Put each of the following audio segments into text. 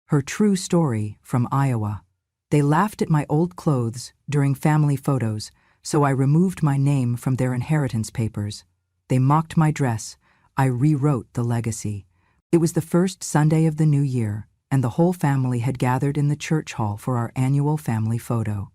Her true story from Iowa. They laughed at my old clothes during family photos, so I removed my name from their inheritance papers. They mocked my dress. I rewrote the legacy. It was the first Sunday of the new year, and the whole family had gathered in the church hall for our annual family photo.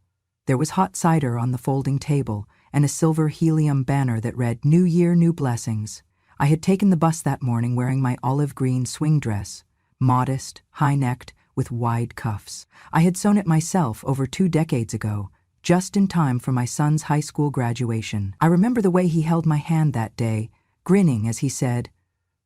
There was hot cider on the folding table and a silver helium banner that read, "New Year, New Blessings." I had taken the bus that morning wearing my olive green swing dress, modest, high-necked, with wide cuffs. I had sewn it myself over 2 decades ago, just in time for my son's high school graduation. I remember the way he held my hand that day, grinning as he said,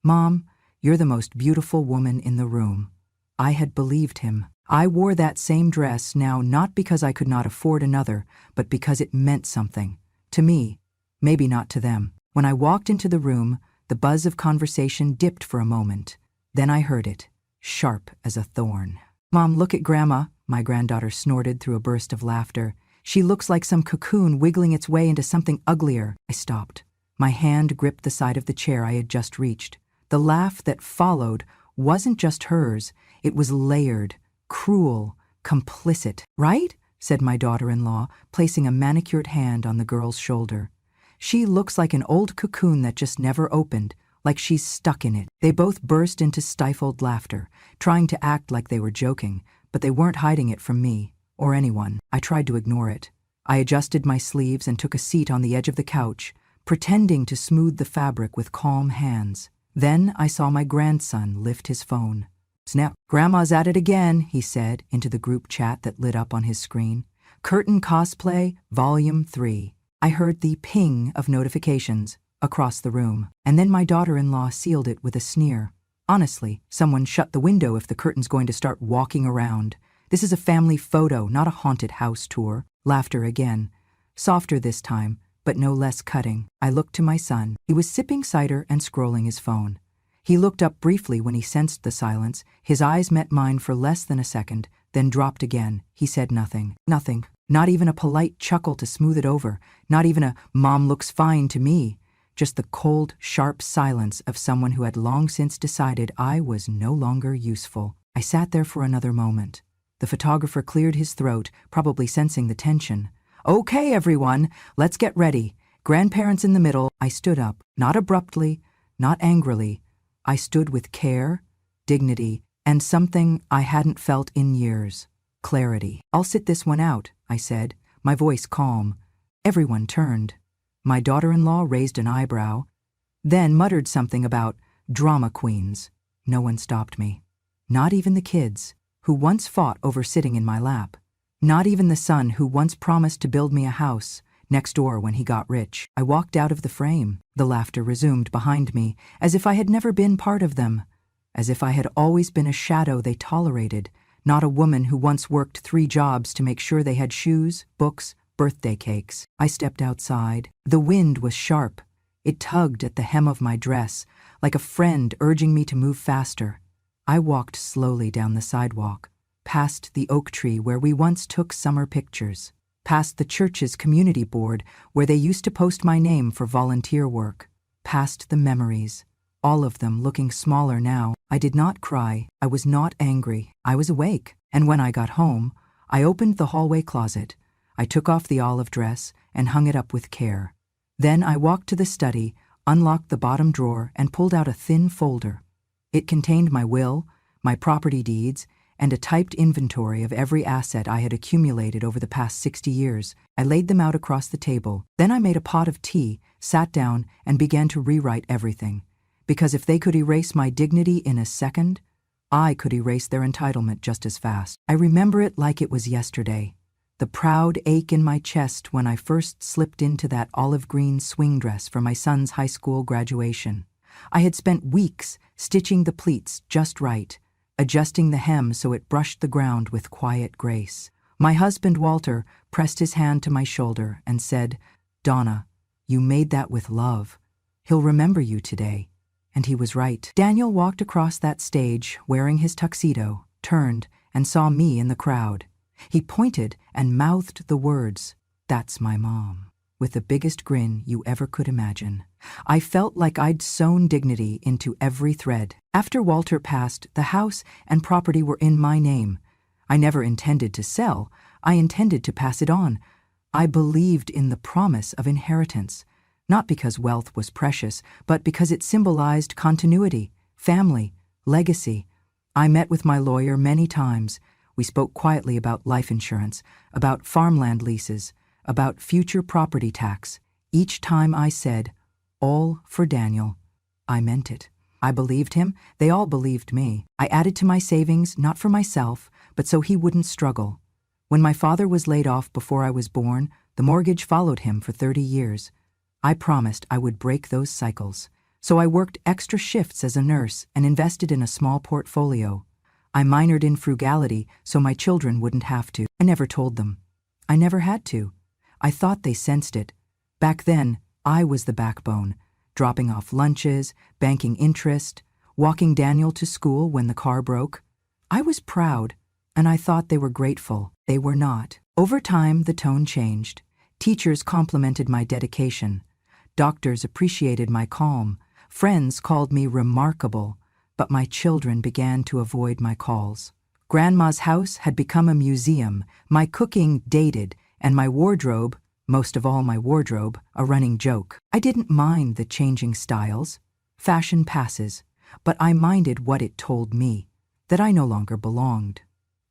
"Mom, you're the most beautiful woman in the room." I had believed him. I wore that same dress now not because I could not afford another, but because it meant something. To me, maybe not to them. When I walked into the room, the buzz of conversation dipped for a moment. Then I heard it, sharp as a thorn. "Mom, look at Grandma," my granddaughter snorted through a burst of laughter. "She looks like some cocoon wiggling its way into something uglier." I stopped. My hand gripped the side of the chair I had just reached. The laugh that followed wasn't just hers, it was layered, cruel, complicit. "Right?" said my daughter-in-law, placing a manicured hand on the girl's shoulder. "She looks like an old cocoon that just never opened, like she's stuck in it." They both burst into stifled laughter, trying to act like they were joking, but they weren't hiding it from me, or anyone. I tried to ignore it. I adjusted my sleeves and took a seat on the edge of the couch, pretending to smooth the fabric with calm hands. Then I saw my grandson lift his phone. "Snap, Grandma's at it again," he said into the group chat that lit up on his screen. "Curtain Cosplay, Volume 3. I heard the ping of notifications across the room, and then my daughter-in-law sealed it with a sneer. "Honestly, someone shut the window if the curtain's going to start walking around. This is a family photo, not a haunted house tour." Laughter again. Softer this time, but no less cutting. I looked to my son. He was sipping cider and scrolling his phone. He looked up briefly when he sensed the silence. His eyes met mine for less than a second, then dropped again. He said nothing. Nothing. Not even a polite chuckle to smooth it over. Not even a "Mom looks fine" to me. Just the cold, sharp silence of someone who had long since decided I was no longer useful. I sat there for another moment. The photographer cleared his throat, probably sensing the tension. "Okay, everyone, let's get ready. Grandparents in the middle." I stood up, not abruptly, not angrily. I stood with care, dignity, and something I hadn't felt in years. Clarity. "I'll sit this one out," I said, my voice calm. Everyone turned. My daughter-in-law raised an eyebrow, then muttered something about drama queens. No one stopped me. Not even the kids, who once fought over sitting in my lap. Not even the son who once promised to build me a house next door when he got rich. I walked out of the frame. The laughter resumed behind me, as if I had never been part of them, as if I had always been a shadow they tolerated, not a woman who once worked 3 jobs to make sure they had shoes, books, birthday cakes. I stepped outside. The wind was sharp. It tugged at the hem of my dress, like a friend urging me to move faster. I walked slowly down the sidewalk, past the oak tree where we once took summer pictures, past the church's community board where they used to post my name for volunteer work, past the memories, all of them looking smaller now. I did not cry. I was not angry. I was awake. And when I got home, I opened the hallway closet. I took off the olive dress and hung it up with care. Then I walked to the study, unlocked the bottom drawer, and pulled out a thin folder. It contained my will, my property deeds, and a typed inventory of every asset I had accumulated over the past 60 years. I laid them out across the table. Then I made a pot of tea, sat down, and began to rewrite everything. Because if they could erase my dignity in a second, I could erase their entitlement just as fast. I remember it like it was yesterday. The proud ache in my chest when I first slipped into that olive green swing dress for my son's high school graduation. I had spent weeks stitching the pleats just right, adjusting the hem so it brushed the ground with quiet grace. My husband, Walter, pressed his hand to my shoulder and said, "Donna, you made that with love. He'll remember you today." And he was right. Daniel walked across that stage wearing his tuxedo, turned, and saw me in the crowd. He pointed and mouthed the words, "That's my mom." with the biggest grin you ever could imagine. I felt like I'd sewn dignity into every thread. After Walter passed, the house and property were in my name. I never intended to sell. I intended to pass it on. I believed in the promise of inheritance, not because wealth was precious, but because it symbolized continuity, family, legacy. I met with my lawyer many times. We spoke quietly about life insurance, about farmland leases, about future property tax. Each time I said, "All for Daniel," I meant it. I believed him. They all believed me. I added to my savings, not for myself, but so he wouldn't struggle. When my father was laid off before I was born, the mortgage followed him for 30 years. I promised I would break those cycles. So I worked extra shifts as a nurse and invested in a small portfolio. I minored in frugality so my children wouldn't have to. I never told them. I never had to. I thought they sensed it. Back then, I was the backbone, dropping off lunches, banking interest, walking Daniel to school when the car broke. I was proud, and I thought they were grateful. They were not. Over time, the tone changed. Teachers complimented my dedication. Doctors appreciated my calm. Friends called me remarkable, but my children began to avoid my calls. Grandma's house had become a museum, my cooking dated, and my wardrobe, most of all my wardrobe, a running joke. I didn't mind the changing styles. Fashion passes, but I minded what it told me, that I no longer belonged.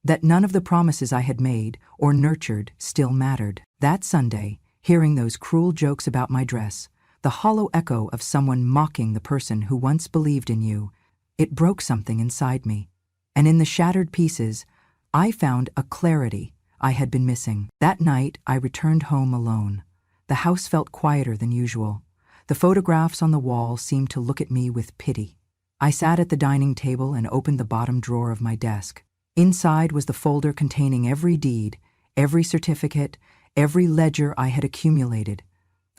That none of the promises I had made or nurtured still mattered. That Sunday, hearing those cruel jokes about my dress, the hollow echo of someone mocking the person who once believed in you, it broke something inside me. And in the shattered pieces, I found a clarity I had been missing. That night, I returned home alone. The house felt quieter than usual. The photographs on the wall seemed to look at me with pity. I sat at the dining table and opened the bottom drawer of my desk. Inside was the folder containing every deed, every certificate, every ledger I had accumulated.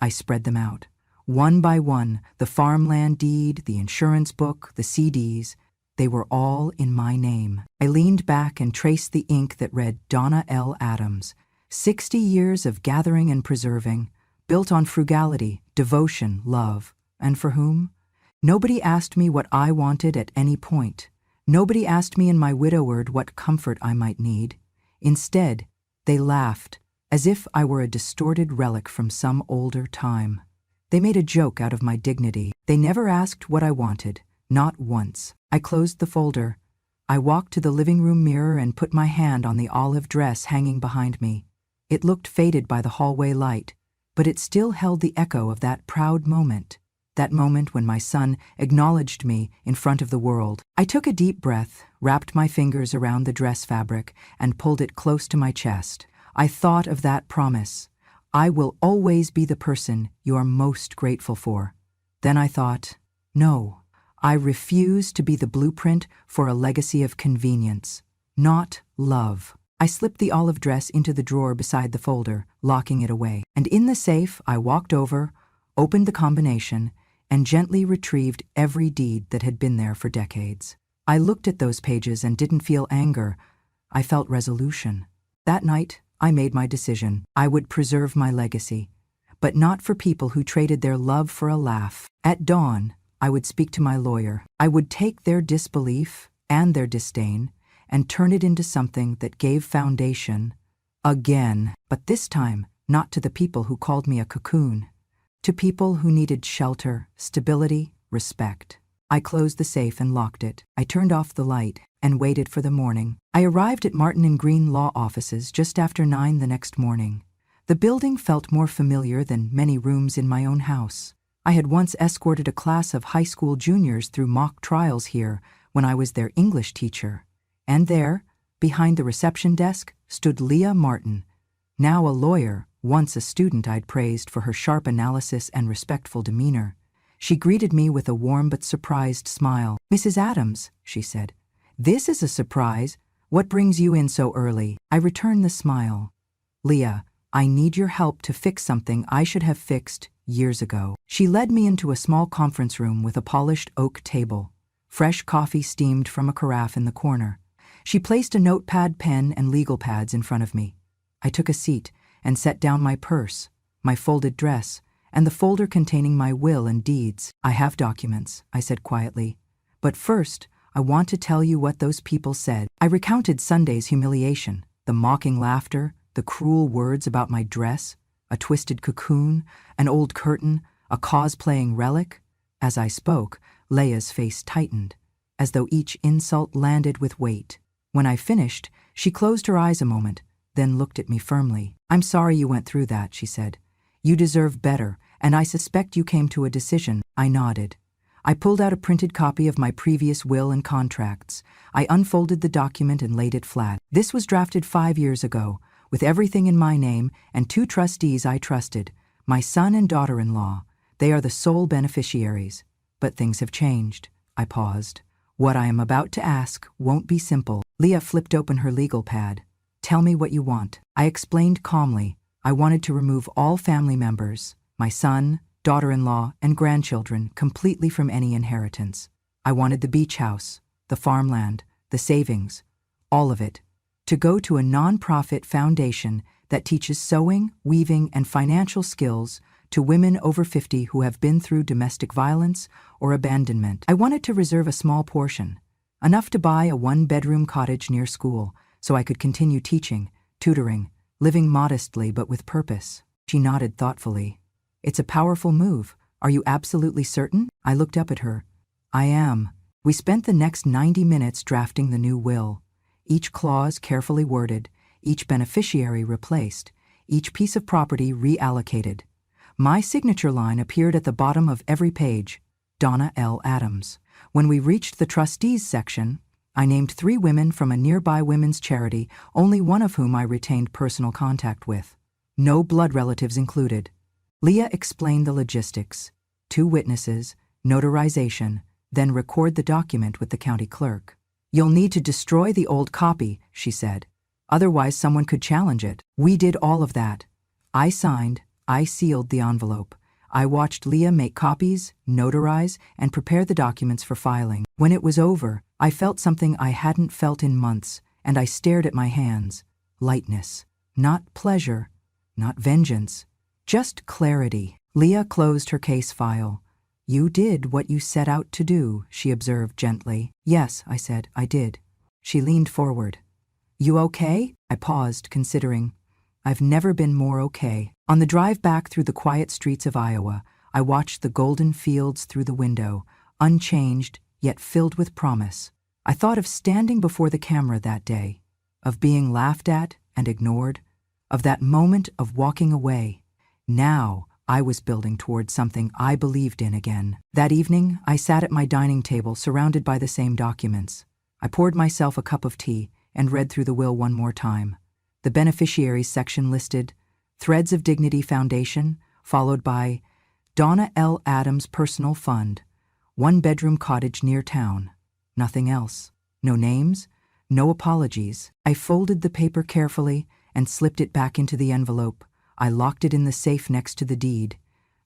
I spread them out. One by one, the farmland deed, the insurance book, the CDs, they were all in my name. I leaned back and traced the ink that read Donna L. Adams, 60 years of gathering and preserving, built on frugality, devotion, love. And for whom? Nobody asked me what I wanted at any point. Nobody asked me in my widowhood what comfort I might need. Instead, they laughed, as if I were a distorted relic from some older time. They made a joke out of my dignity. They never asked what I wanted, not once. I closed the folder. I walked to the living room mirror and put my hand on the olive dress hanging behind me. It looked faded by the hallway light, but it still held the echo of that proud moment. That moment when my son acknowledged me in front of the world. I took a deep breath, wrapped my fingers around the dress fabric, and pulled it close to my chest. I thought of that promise. I will always be the person you are most grateful for. Then I thought, no, I refuse to be the blueprint for a legacy of convenience, not love. I slipped the olive dress into the drawer beside the folder, locking it away. And in the safe, I walked over, opened the combination, and gently retrieved every deed that had been there for decades. I looked at those pages and didn't feel anger. I felt resolution. That night, I made my decision. I would preserve my legacy, but not for people who traded their love for a laugh. At dawn, I would speak to my lawyer. I would take their disbelief and their disdain and turn it into something that gave foundation again, but this time not to the people who called me a cocoon, to people who needed shelter, stability, respect. I closed the safe and locked it. I turned off the light and waited for the morning. I arrived at Martin and Green law offices just after 9 the next morning. The building felt more familiar than many rooms in my own house. I had once escorted a class of high school juniors through mock trials here when I was their English teacher. And there, behind the reception desk, stood Leah Martin, now a lawyer, once a student I'd praised for her sharp analysis and respectful demeanor. She greeted me with a warm but surprised smile. "Mrs. Adams," she said, "this is a surprise. What brings you in so early?" I returned the smile. "Leah, I need your help to fix something I should have fixed years ago." She led me into a small conference room with a polished oak table. Fresh coffee steamed from a carafe in the corner. She placed a notepad, pen, and legal pads in front of me. I took a seat and set down my purse, my folded dress, and the folder containing my will and deeds. I have documents, I said quietly. But first, I want to tell you what those people said. I recounted Sunday's humiliation, the mocking laughter, the cruel words about my dress, a twisted cocoon, an old curtain, a cosplaying relic. As I spoke, Leia's face tightened, as though each insult landed with weight. When I finished, she closed her eyes a moment, then looked at me firmly. "I'm sorry you went through that," she said. "You deserve better, and I suspect you came to a decision." I nodded. I pulled out a printed copy of my previous will and contracts. I unfolded the document and laid it flat. This was drafted 5 years ago, with everything in my name and 2 trustees I trusted, my son and daughter-in-law. They are the sole beneficiaries. But things have changed. I paused. What I am about to ask won't be simple. Leia flipped open her legal pad. "Tell me what you want." I explained calmly. I wanted to remove all family members, my son, daughter-in-law, and grandchildren, completely from any inheritance. I wanted the beach house, the farmland, the savings, all of it, to go to a non-profit foundation that teaches sewing, weaving, and financial skills to women over 50 who have been through domestic violence or abandonment. I wanted to reserve a small portion, enough to buy a 1-bedroom cottage near school, so I could continue teaching, tutoring, living modestly but with purpose. She nodded thoughtfully. "It's a powerful move. Are you absolutely certain?" I looked up at her. "I am." We spent the next 90 minutes drafting the new will, each clause carefully worded, each beneficiary replaced, each piece of property reallocated. My signature line appeared at the bottom of every page, Donna L. Adams. When we reached the trustees section, I named 3 women from a nearby women's charity, only one of whom I retained personal contact with. No blood relatives included. Leia explained the logistics. 2 witnesses, notarization, then record the document with the county clerk. "You'll need to destroy the old copy," she said. "Otherwise someone could challenge it." We did all of that. I signed, I sealed the envelope. I watched Leia make copies, notarize, and prepare the documents for filing. When it was over, I felt something I hadn't felt in months, and I stared at my hands. Lightness. Not pleasure. Not vengeance. Just clarity. Leia closed her case file. "You did what you set out to do," she observed gently. "Yes," I said, "I did." She leaned forward. "You okay?" I paused, considering. I've never been more okay. On the drive back through the quiet streets of Iowa, I watched the golden fields through the window, unchanged, yet filled with promise. I thought of standing before the camera that day, of being laughed at and ignored, of that moment of walking away. Now, I was building toward something I believed in again. That evening, I sat at my dining table surrounded by the same documents. I poured myself a cup of tea and read through the will one more time. The beneficiaries section listed Threads of Dignity Foundation, followed by Donna L. Adams Personal Fund, 1-bedroom cottage near town. Nothing else. No names, no apologies. I folded the paper carefully and slipped it back into the envelope. I locked it in the safe next to the deed.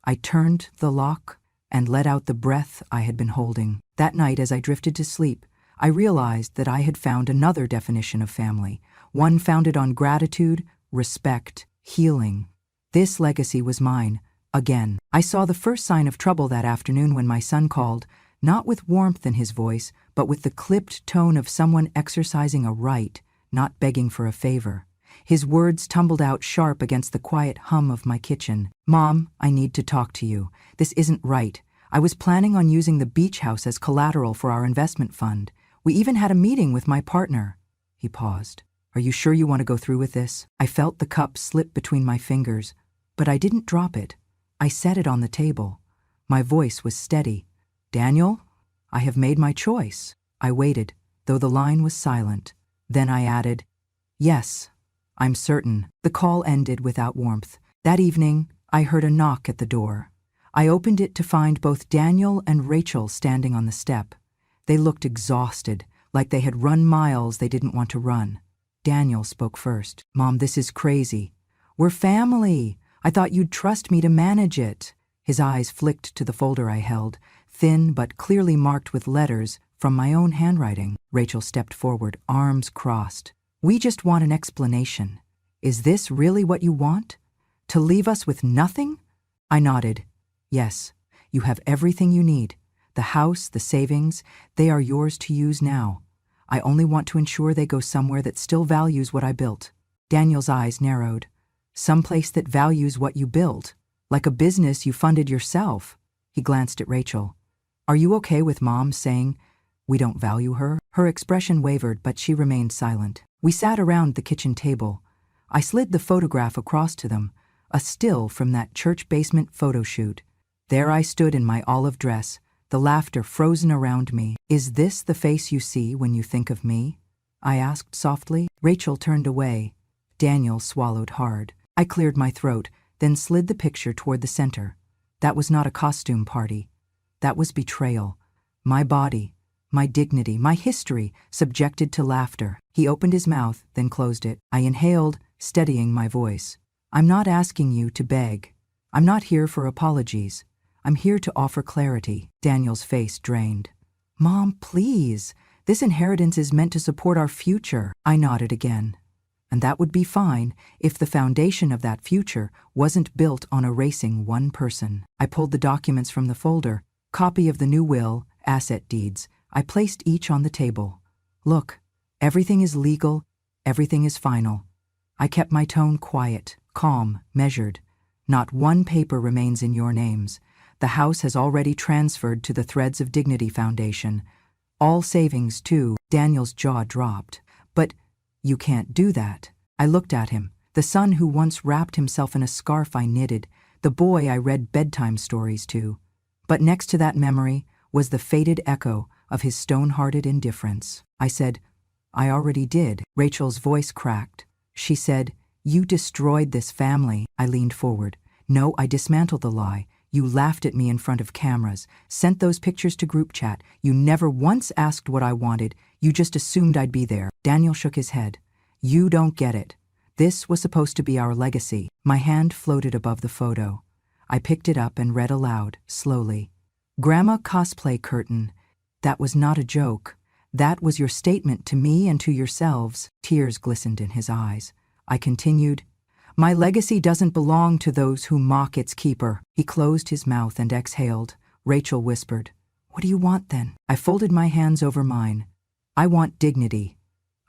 I turned the lock and let out the breath I had been holding. That night, as I drifted to sleep, I realized that I had found another definition of family, one founded on gratitude, respect, healing. This legacy was mine, again. I saw the first sign of trouble that afternoon when my son called, not with warmth in his voice, but with the clipped tone of someone exercising a right, not begging for a favor. His words tumbled out sharp against the quiet hum of my kitchen. "Mom, I need to talk to you. This isn't right. I was planning on using the beach house as collateral for our investment fund. We even had a meeting with my partner." He paused. "Are you sure you want to go through with this?" I felt the cup slip between my fingers, but I didn't drop it. I set it on the table. My voice was steady. "Daniel, I have made my choice." I waited, though the line was silent. Then I added, "Yes, I'm certain." The call ended without warmth. That evening, I heard a knock at the door. I opened it to find both Daniel and Rachel standing on the step. They looked exhausted, like they had run miles they didn't want to run. Daniel spoke first. "Mom, this is crazy. We're family. I thought you'd trust me to manage it." His eyes flicked to the folder I held, thin but clearly marked with letters from my own handwriting. Rachel stepped forward, arms crossed. "We just want an explanation. Is this really what you want? To leave us with nothing? I nodded. Yes, you have everything you need. The house, the savings, they are yours to use now. I only want to ensure they go somewhere that still values what I built. Daniel's eyes narrowed. Someplace that values what you built, like a business you funded yourself. He glanced at Rachel. Are you okay with Mom saying we don't value her? Her expression wavered, but she remained silent. We sat around the kitchen table. I slid the photograph across to them, a still from that church basement photo shoot. There I stood in my olive dress, the laughter frozen around me. Is this the face you see when you think of me? I asked softly. Rachel turned away. Daniel swallowed hard. I cleared my throat, then slid the picture toward the center. That was not a costume party. That was betrayal. My body, my dignity, my history, subjected to laughter. He opened his mouth, then closed it. I inhaled, steadying my voice. I'm not asking you to beg. I'm not here for apologies. I'm here to offer clarity. Daniel's face drained. Mom, please. This inheritance is meant to support our future. I nodded again. And that would be fine if the foundation of that future wasn't built on erasing one person. I pulled the documents from the folder, copy of the new will, asset deeds. I placed each on the table. Look, everything is legal, everything is final. I kept my tone quiet, calm, measured. Not one paper remains in your names. The house has already transferred to the Threads of Dignity Foundation. All savings, too. Daniel's jaw dropped. But you can't do that. I looked at him, the son who once wrapped himself in a scarf I knitted, the boy I read bedtime stories to. But next to that memory was the faded echo of his stone-hearted indifference. I said, I already did. Rachel's voice cracked. She said, you destroyed this family. I leaned forward. No, I dismantled the lie. You laughed at me in front of cameras, sent those pictures to group chat. You never once asked what I wanted. You just assumed I'd be there. Daniel shook his head. You don't get it. This was supposed to be our legacy. My hand floated above the photo. I picked it up and read aloud, slowly. Grandma cosplay curtain. That was not a joke. That was your statement to me and to yourselves. Tears glistened in his eyes. I continued, my legacy doesn't belong to those who mock its keeper. He closed his mouth and exhaled. Rachel whispered, what do you want then? I folded my hands over mine. I want dignity.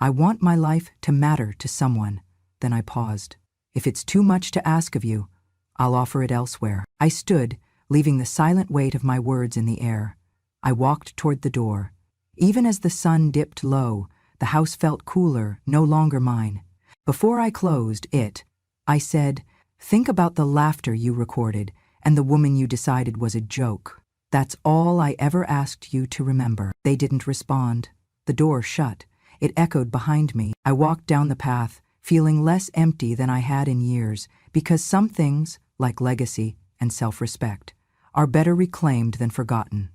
I want my life to matter to someone. Then I paused. If it's too much to ask of you, I'll offer it elsewhere. I stood, leaving the silent weight of my words in the air. I walked toward the door. Even as the sun dipped low, the house felt cooler, no longer mine. Before I closed it, I said, think about the laughter you recorded and the woman you decided was a joke. That's all I ever asked you to remember. They didn't respond. The door shut. It echoed behind me. I walked down the path, feeling less empty than I had in years, because some things, like legacy and self-respect, are better reclaimed than forgotten.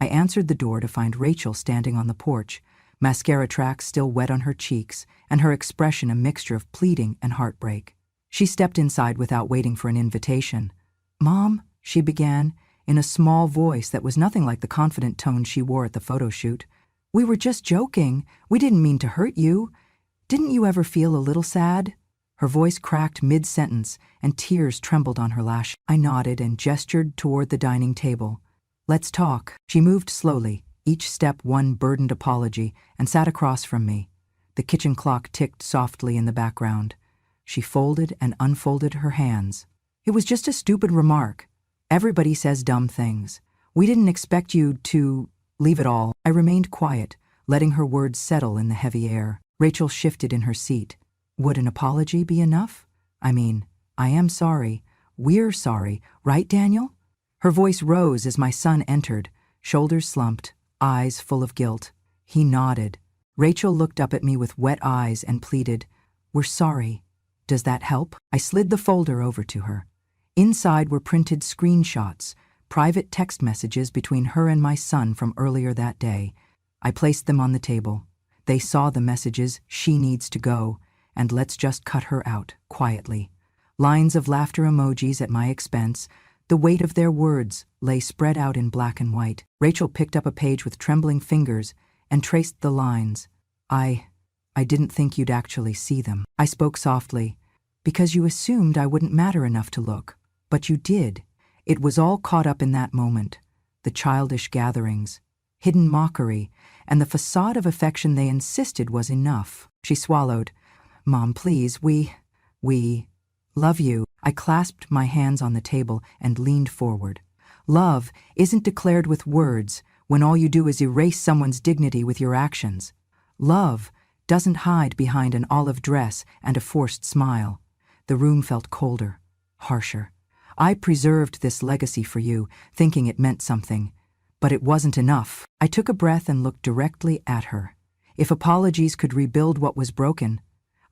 I answered the door to find Rachel standing on the porch, mascara tracks still wet on her cheeks, and her expression a mixture of pleading and heartbreak. She stepped inside without waiting for an invitation. Mom, she began, in a small voice that was nothing like the confident tone she wore at the photo shoot. We were just joking. We didn't mean to hurt you. Didn't you ever feel a little sad? Her voice cracked mid-sentence, and tears trembled on her lash. I nodded and gestured toward the dining table. Let's talk. She moved slowly, each step one burdened apology, and sat across from me. The kitchen clock ticked softly in the background. She folded and unfolded her hands. It was just a stupid remark. Everybody says dumb things. We didn't expect you to leave it all. I remained quiet, letting her words settle in the heavy air. Rachel shifted in her seat. Would an apology be enough? I mean, I am sorry. We're sorry, right, Daniel? Her voice rose as my son entered, shoulders slumped, eyes full of guilt. He nodded. Rachel looked up at me with wet eyes and pleaded, we're sorry. Does that help? I slid the folder over to her. Inside were printed screenshots, private text messages between her and my son from earlier that day. I placed them on the table. They saw the messages, she needs to go, and let's just cut her out, quietly. Lines of laughter emojis at my expense. The weight of their words lay spread out in black and white. Rachel picked up a page with trembling fingers and traced the lines. I didn't think you'd actually see them. I spoke softly. Because you assumed I wouldn't matter enough to look. But you did. It was all caught up in that moment. The childish gatherings, hidden mockery, and the facade of affection they insisted was enough. She swallowed. Mom, please, we love you. I clasped my hands on the table and leaned forward. Love isn't declared with words when all you do is erase someone's dignity with your actions. Love doesn't hide behind an olive dress and a forced smile. The room felt colder, harsher. I preserved this legacy for you, thinking it meant something. But it wasn't enough. I took a breath and looked directly at her. If apologies could rebuild what was broken,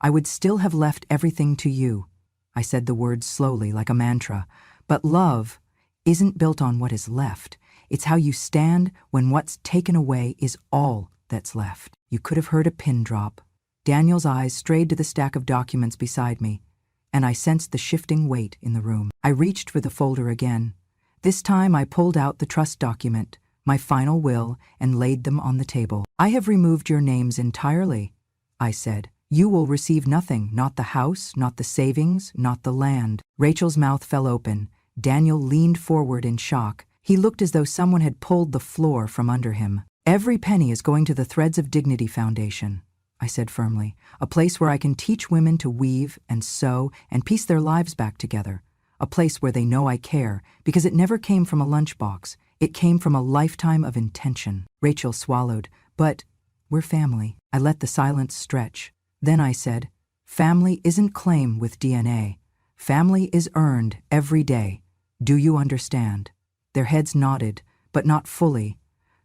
I would still have left everything to you. I said the words slowly, like a mantra. But love isn't built on what is left. It's how you stand when what's taken away is all that's left. You could have heard a pin drop. Daniel's eyes strayed to the stack of documents beside me, and I sensed the shifting weight in the room. I reached for the folder again. This time I pulled out the trust document, my final will, and laid them on the table. I have removed your names entirely, I said. You will receive nothing, not the house, not the savings, not the land. Rachel's mouth fell open. Daniel leaned forward in shock. He looked as though someone had pulled the floor from under him. Every penny is going to the Threads of Dignity Foundation, I said firmly, a place where I can teach women to weave and sew and piece their lives back together, a place where they know I care, because it never came from a lunchbox. It came from a lifetime of intention. Rachel swallowed. But we're family. I let the silence stretch. Then I said, family isn't claim with DNA. Family is earned every day. Do you understand? Their heads nodded, but not fully.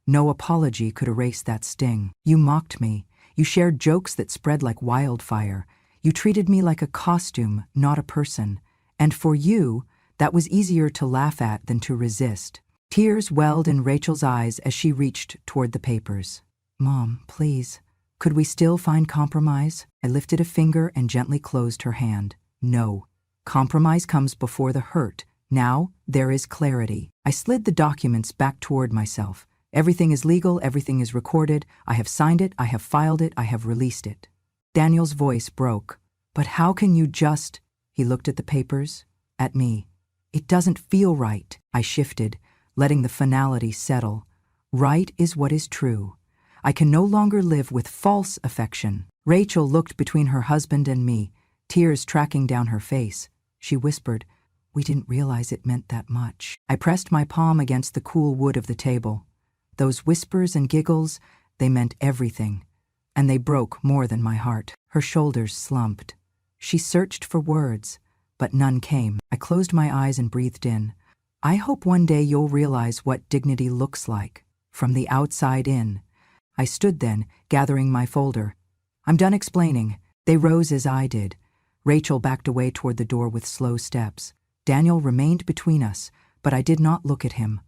No apology could erase that sting. You mocked me. You shared jokes that spread like wildfire. You treated me like a costume, not a person. And for you, that was easier to laugh at than to resist. Tears welled in Rachel's eyes as she reached toward the papers. Mom, please. Could we still find compromise? I lifted a finger and gently closed her hand. No. Compromise comes before the hurt. Now, there is clarity. I slid the documents back toward myself. Everything is legal, everything is recorded. I have signed it, I have filed it, I have released it. Daniel's voice broke. But how can you just... He looked at the papers, at me. It doesn't feel right. I shifted, letting the finality settle. Right is what is true. I can no longer live with false affection. Rachel looked between her husband and me, tears tracking down her face. She whispered, we didn't realize it meant that much. I pressed my palm against the cool wood of the table. Those whispers and giggles, they meant everything. And they broke more than my heart. Her shoulders slumped. She searched for words, but none came. I closed my eyes and breathed in. I hope one day you'll realize what dignity looks like, from the outside in. I stood then, gathering my folder. I'm done explaining. They rose as I did. Rachel backed away toward the door with slow steps. Daniel remained between us, but I did not look at him.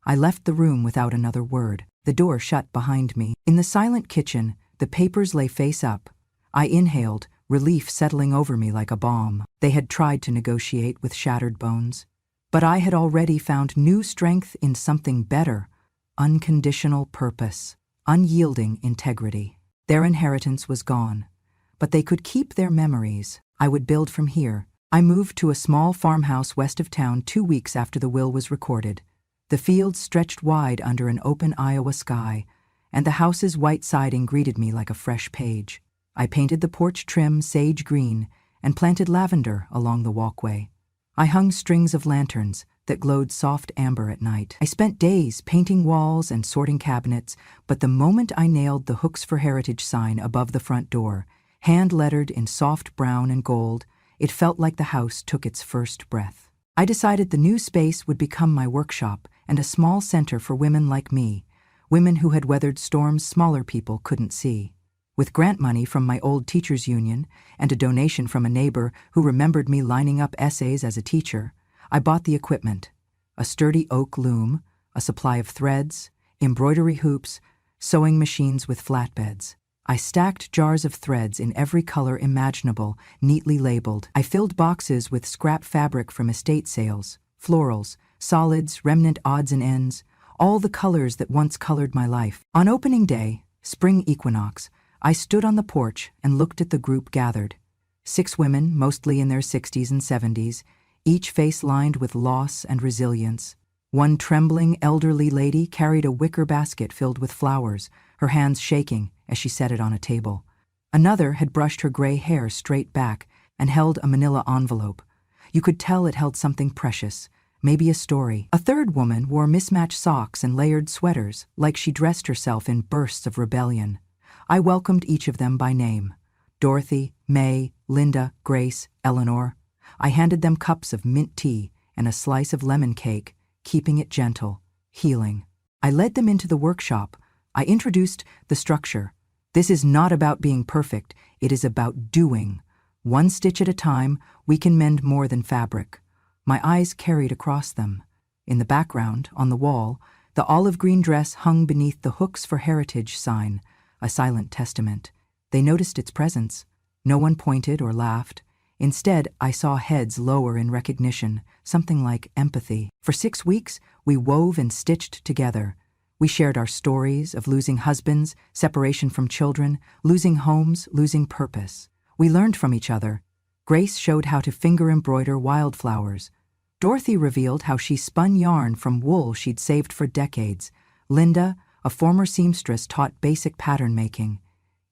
I left the room without another word. The door shut behind me. In the silent kitchen, the papers lay face up. I inhaled, relief settling over me like a balm. They had tried to negotiate with shattered bones. But I had already found new strength in something better, unconditional purpose. Unyielding integrity. Their inheritance was gone, but they could keep their memories. I would build from here. I moved to a small farmhouse west of town 2 weeks after the will was recorded. The fields stretched wide under an open Iowa sky, and the house's white siding greeted me like a fresh page. I painted the porch trim sage green and planted lavender along the walkway. I hung strings of lanterns that glowed soft amber at night. I spent days painting walls and sorting cabinets, but the moment I nailed the Hooks for Heritage sign above the front door, hand-lettered in soft brown and gold, it felt like the house took its first breath. I decided the new space would become my workshop and a small center for women like me, women who had weathered storms smaller people couldn't see. With grant money from my old teachers' union and a donation from a neighbor who remembered me lining up essays as a teacher, I bought the equipment: a sturdy oak loom, a supply of threads, embroidery hoops, sewing machines with flatbeds. I stacked jars of threads in every color imaginable, neatly labeled. I filled boxes with scrap fabric from estate sales, florals, solids, remnant odds and ends, all the colors that once colored my life. On opening day, spring equinox, I stood on the porch and looked at the group gathered. 6 women, mostly in their 60s and 70s, each face lined with loss and resilience. One trembling, elderly lady carried a wicker basket filled with flowers, her hands shaking as she set it on a table. Another had brushed her gray hair straight back and held a manila envelope. You could tell it held something precious, maybe a story. A third woman wore mismatched socks and layered sweaters, like she dressed herself in bursts of rebellion. I welcomed each of them by name. Dorothy, May, Linda, Grace, Eleanor. I handed them cups of mint tea and a slice of lemon cake, keeping it gentle, healing. I led them into the workshop. I introduced the structure. This is not about being perfect, it is about doing. One stitch at a time, we can mend more than fabric. My eyes carried across them. In the background, on the wall, the olive green dress hung beneath the Hooks for Heritage sign, a silent testament. They noticed its presence. No one pointed or laughed. Instead, I saw heads lower in recognition, something like empathy. For 6 weeks, we wove and stitched together. We shared our stories of losing husbands, separation from children, losing homes, losing purpose. We learned from each other. Grace showed how to finger embroider wildflowers. Dorothy revealed how she spun yarn from wool she'd saved for decades. Linda, a former seamstress, taught basic pattern making.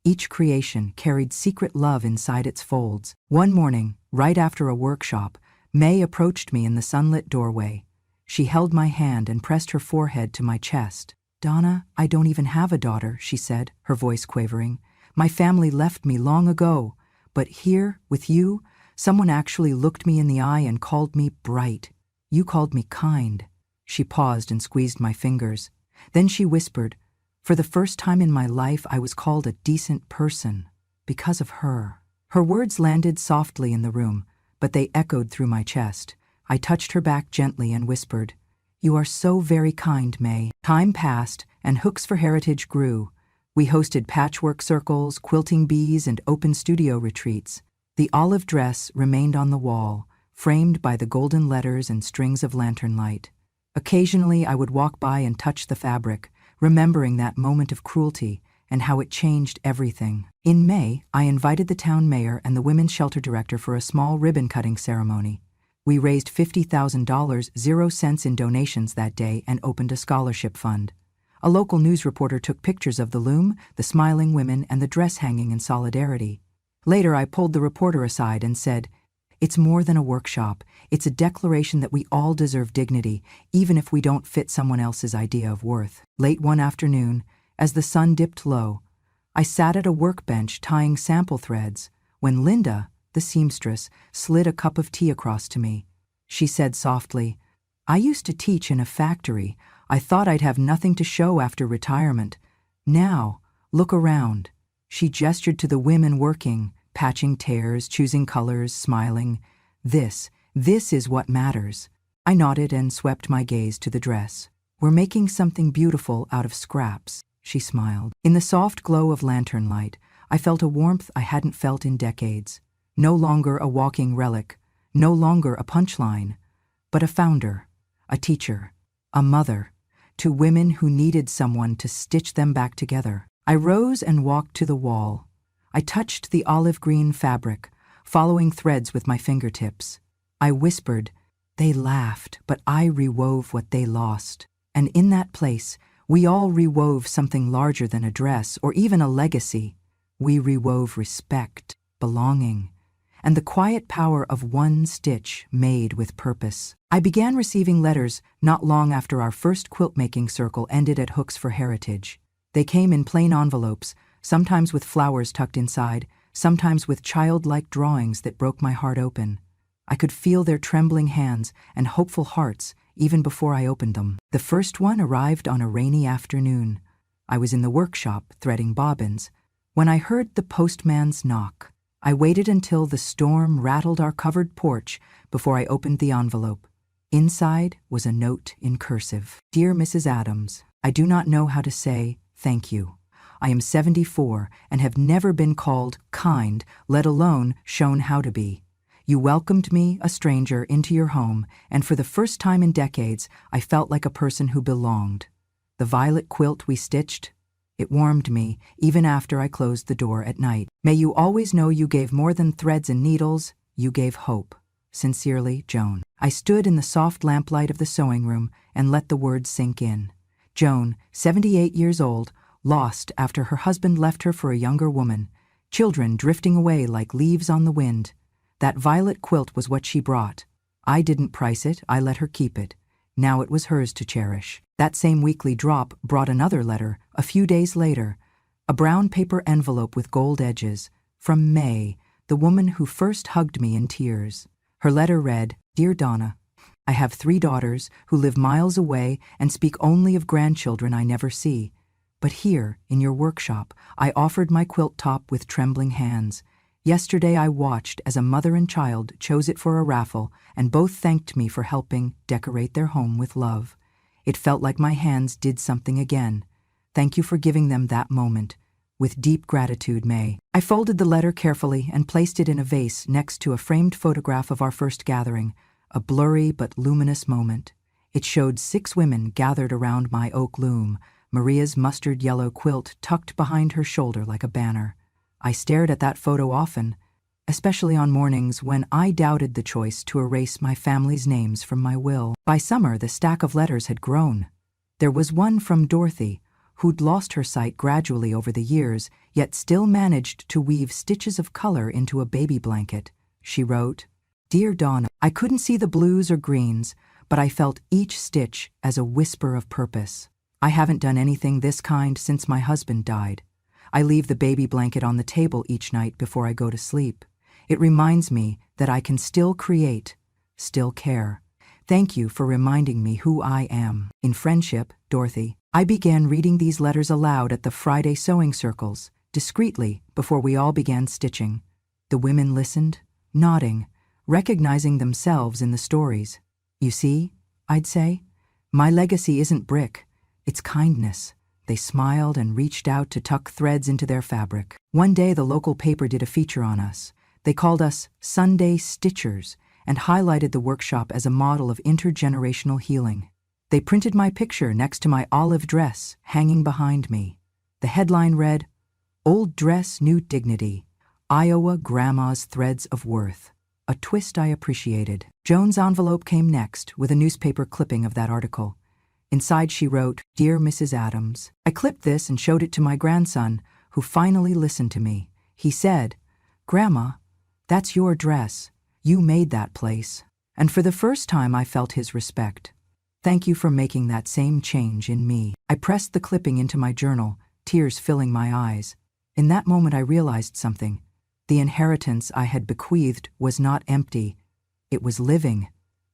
Each creation carried secret love inside its folds. One morning, right after a workshop, May approached me in the sunlit doorway. She held my hand and pressed her forehead to my chest. "Donna, I don't even have a daughter," she said, her voice quavering. "My family left me long ago. But here, with you, someone actually looked me in the eye and called me bright. You called me kind." She paused and squeezed my fingers. Then she whispered, "For the first time in my life, I was called a decent person. Because of her." Her words landed softly in the room, but they echoed through my chest. I touched her back gently and whispered, "You are so very kind, May." Time passed, and Hooks for Heritage grew. We hosted patchwork circles, quilting bees, and open studio retreats. The olive dress remained on the wall, framed by the golden letters and strings of lantern light. Occasionally, I would walk by and touch the fabric, remembering that moment of cruelty and how it changed everything. In May, I invited the town mayor and the women's shelter director for a small ribbon-cutting ceremony. We raised $50,000, 0 cents in donations that day, and opened a scholarship fund. A local news reporter took pictures of the loom, the smiling women, and the dress hanging in solidarity. Later, I pulled the reporter aside and said, "It's more than a workshop. It's a declaration that we all deserve dignity, even if we don't fit someone else's idea of worth." Late one afternoon, as the sun dipped low, I sat at a workbench tying sample threads when Linda, the seamstress, slid a cup of tea across to me. She said softly, "I used to teach in a factory. I thought I'd have nothing to show after retirement. Now, look around." She gestured to the women working, patching tears, choosing colors, smiling. This is what matters." I nodded and swept my gaze to the dress. "We're making something beautiful out of scraps," she smiled. In the soft glow of lantern light, I felt a warmth I hadn't felt in decades. No longer a walking relic, no longer a punchline, but a founder, a teacher, a mother, to women who needed someone to stitch them back together. I rose and walked to the wall. I touched the olive green fabric, following threads with my fingertips. I whispered. They laughed, but I rewove what they lost. And in that place, we all rewove something larger than a dress or even a legacy. We rewove respect, belonging, and the quiet power of one stitch made with purpose. I began receiving letters not long after our first quilt-making circle ended at Hooks for Heritage. They came in plain envelopes, sometimes with flowers tucked inside, sometimes with childlike drawings that broke my heart open. I could feel their trembling hands and hopeful hearts even before I opened them. The first one arrived on a rainy afternoon. I was in the workshop threading bobbins when I heard the postman's knock. I waited until the storm rattled our covered porch before I opened the envelope. Inside was a note in cursive. "Dear Mrs. Adams, I do not know how to say thank you. I am 74 and have never been called kind, let alone shown how to be. You welcomed me, a stranger, into your home, and for the first time in decades, I felt like a person who belonged. The violet quilt we stitched, It warmed me, even after I closed the door at night. May you always know you gave more than threads and needles, you gave hope. Sincerely, Joan. I stood in the soft lamplight of the sewing room and let the words sink in. Joan, 78 years old, lost after her husband left her for a younger woman, children drifting away like leaves on the wind. That violet quilt was what she brought. I didn't price it, I let her keep it. Now it was hers to cherish. That same weekly drop brought another letter, a few days later, a brown paper envelope with gold edges, from May, the woman who first hugged me in tears. Her letter read, "Dear Donna, I have 3 daughters who live miles away and speak only of grandchildren I never see. But here, in your workshop, I offered my quilt top with trembling hands. Yesterday I watched as a mother and child chose it for a raffle, and both thanked me for helping decorate their home with love. It felt like my hands did something again. Thank you for giving them that moment. With deep gratitude, May." I folded the letter carefully and placed it in a vase next to a framed photograph of our first gathering, a blurry but luminous moment. It showed 6 women gathered around my oak loom, Maria's mustard yellow quilt tucked behind her shoulder like a banner. I stared at that photo often, especially on mornings when I doubted the choice to erase my family's names from my will. By summer, the stack of letters had grown. There was one from Dorothy, who'd lost her sight gradually over the years, yet still managed to weave stitches of color into a baby blanket. She wrote, "Dear Donna, I couldn't see the blues or greens, but I felt each stitch as a whisper of purpose. I haven't done anything this kind since my husband died. I leave the baby blanket on the table each night before I go to sleep. It reminds me that I can still create, still care. Thank you for reminding me who I am. In friendship, Dorothy." I began reading these letters aloud at the Friday sewing circles, discreetly, before we all began stitching. The women listened, nodding, recognizing themselves in the stories. "You see," I'd say, "my legacy isn't brick, it's kindness." They smiled and reached out to tuck threads into their fabric. One day the local paper did a feature on us. They called us Sunday Stitchers and highlighted the workshop as a model of intergenerational healing. They printed my picture next to my olive dress hanging behind me. The headline read, "Old Dress, New Dignity, Iowa Grandma's Threads of Worth." A twist I appreciated. Joan's envelope came next with a newspaper clipping of that article. Inside she wrote, "Dear Mrs. Adams." I clipped this and showed it to my grandson, who finally listened to me. He said, "Grandma, that's your dress. You made that place." And for the first time I felt his respect. "Thank you for making that same change in me." I pressed the clipping into my journal, tears filling my eyes. In that moment I realized something. The inheritance I had bequeathed was not empty. It was living,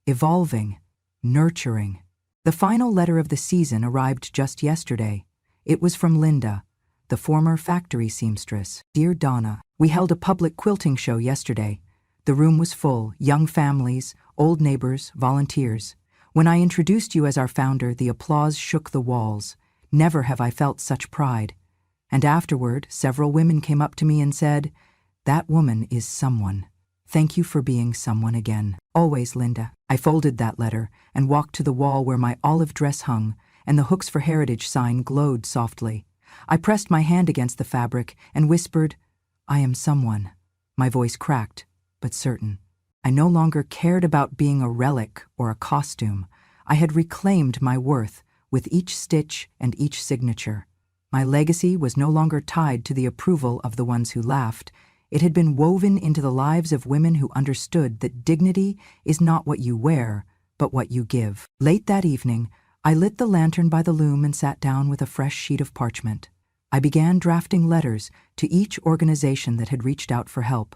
evolving, nurturing. The final letter of the season arrived just yesterday. It was from Linda, the former factory seamstress. "Dear Donna, we held a public quilting show yesterday. The room was full, young families, old neighbors, volunteers. When I introduced you as our founder, the applause shook the walls. Never have I felt such pride. And afterward, several women came up to me and said, 'That woman is someone. Thank you for being someone again. Always, Linda.'" I folded that letter and walked to the wall where my olive dress hung and the Hooks for Heritage sign glowed softly. I pressed my hand against the fabric and whispered, "I am someone." My voice cracked, but certain. I no longer cared about being a relic or a costume. I had reclaimed my worth with each stitch and each signature. My legacy was no longer tied to the approval of the ones who laughed. It had been woven into the lives of women who understood that dignity is not what you wear, but what you give. Late that evening, I lit the lantern by the loom and sat down with a fresh sheet of parchment. I began drafting letters to each organization that had reached out for help.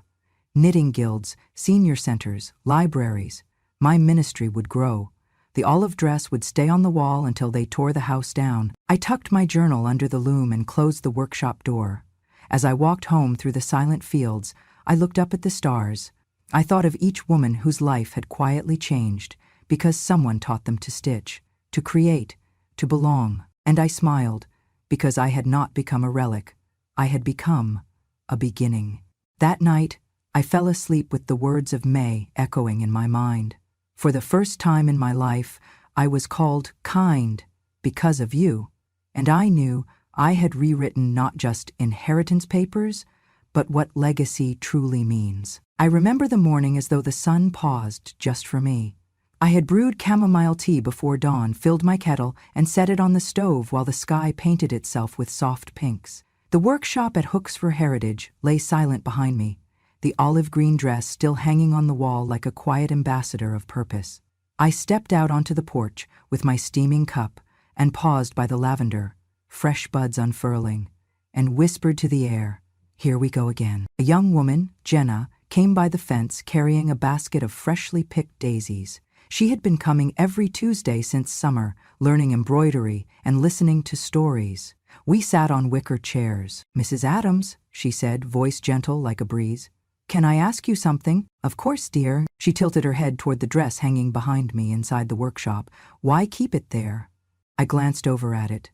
Knitting guilds, senior centers, libraries. My ministry would grow. The olive dress would stay on the wall until they tore the house down. I tucked my journal under the loom and closed the workshop door. As I walked home through the silent fields, I looked up at the stars. I thought of each woman whose life had quietly changed because someone taught them to stitch, to create, to belong. And I smiled because I had not become a relic. I had become a beginning. That night, I fell asleep with the words of May echoing in my mind. For the first time in my life, I was called kind because of you, and I knew I had rewritten not just inheritance papers, but what legacy truly means. I remember the morning as though the sun paused just for me. I had brewed chamomile tea before dawn, filled my kettle, and set it on the stove while the sky painted itself with soft pinks. The workshop at Hooks for Heritage lay silent behind me, the olive green dress still hanging on the wall like a quiet ambassador of purpose. I stepped out onto the porch with my steaming cup and paused by the lavender, fresh buds unfurling, and whispered to the air, "Here we go again." A young woman, Jenna, came by the fence carrying a basket of freshly picked daisies. She had been coming every Tuesday since summer, learning embroidery and listening to stories. We sat on wicker chairs. "Mrs. Adams," she said, voice gentle like a breeze. "Can I ask you something?" "Of course, dear." She tilted her head toward the dress hanging behind me inside the workshop. "Why keep it there?" I glanced over at it.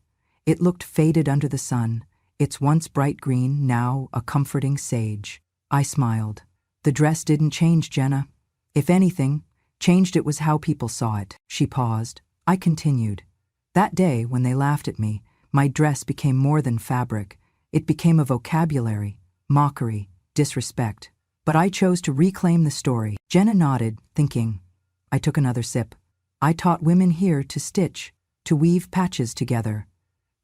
It looked faded under the sun, its once bright green, now a comforting sage. I smiled. "The dress didn't change, Jenna. If anything, changed it was how people saw it." She paused. I continued. "That day, when they laughed at me, my dress became more than fabric. It became a vocabulary, mockery, disrespect. But I chose to reclaim the story." Jenna nodded, thinking. I took another sip. "I taught women here to stitch, to weave patches together.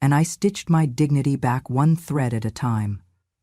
And I stitched my dignity back one thread at a time.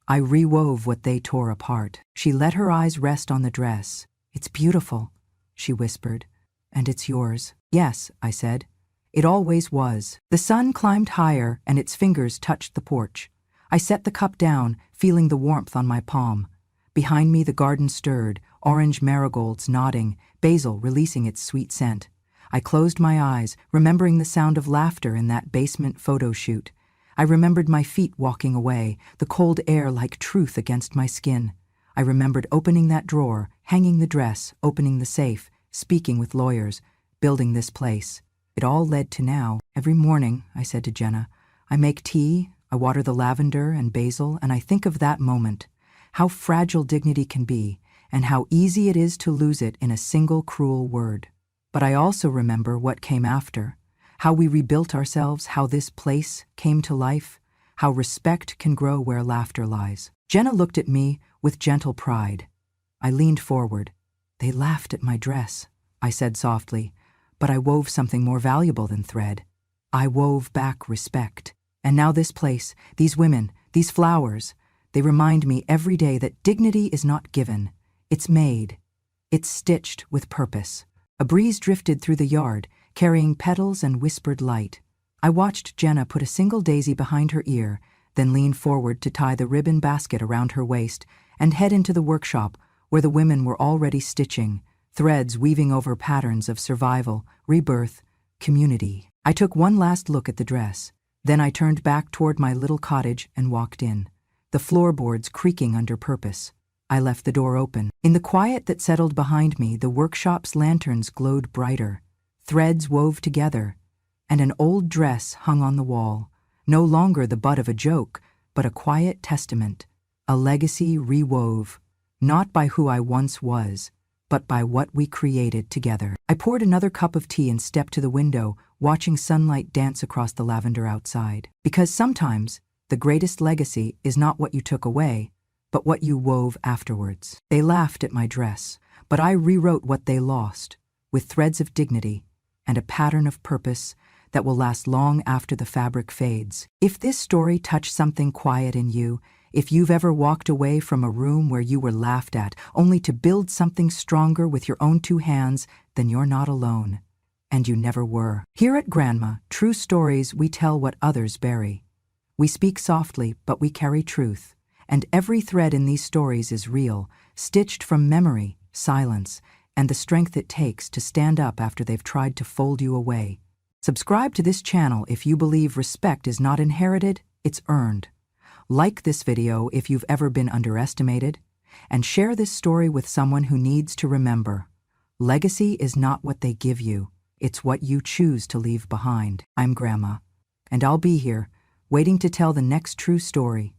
I rewove what they tore apart." She let her eyes rest on the dress. "It's beautiful," she whispered. "And it's yours." "Yes," I said. "It always was." The sun climbed higher and its fingers touched the porch. I set the cup down, feeling the warmth on my palm. Behind me the garden stirred, orange marigolds nodding, basil releasing its sweet scent. I closed my eyes, remembering the sound of laughter in that basement photo shoot. I remembered my feet walking away, the cold air like truth against my skin. I remembered opening that drawer, hanging the dress, opening the safe, speaking with lawyers, building this place. It all led to now. "Every morning," I said to Jenna, "I make tea, I water the lavender and basil, and I think of that moment, how fragile dignity can be, and how easy it is to lose it in a single cruel word. But I also remember what came after, how we rebuilt ourselves, how this place came to life, how respect can grow where laughter lies." Jenna looked at me with gentle pride. I leaned forward. "They laughed at my dress," I said softly, "but I wove something more valuable than thread. I wove back respect. And now this place, these women, these flowers, they remind me every day that dignity is not given, it's made. It's stitched with purpose." A breeze drifted through the yard, carrying petals and whispered light. I watched Jenna put a single daisy behind her ear, then lean forward to tie the ribbon basket around her waist and head into the workshop where the women were already stitching, threads weaving over patterns of survival, rebirth, community. I took one last look at the dress. Then I turned back toward my little cottage and walked in, the floorboards creaking under purpose. I left the door open. In the quiet that settled behind me, the workshop's lanterns glowed brighter, threads wove together, and an old dress hung on the wall, no longer the butt of a joke, but a quiet testament, a legacy rewove, not by who I once was, but by what we created together. I poured another cup of tea and stepped to the window, watching sunlight dance across the lavender outside. Because sometimes the greatest legacy is not what you took away, but what you wove afterwards. They laughed at my dress, but I rewrote what they lost, with threads of dignity and a pattern of purpose that will last long after the fabric fades. If this story touched something quiet in you, if you've ever walked away from a room where you were laughed at, only to build something stronger with your own two hands, then you're not alone. And you never were. Here at Grandma, true stories, we tell what others bury. We speak softly, but we carry truth. And every thread in these stories is real, stitched from memory, silence, and the strength it takes to stand up after they've tried to fold you away. Subscribe to this channel if you believe respect is not inherited, it's earned. Like this video if you've ever been underestimated, and share this story with someone who needs to remember. Legacy is not what they give you, it's what you choose to leave behind. I'm Grandma, and I'll be here, waiting to tell the next true story.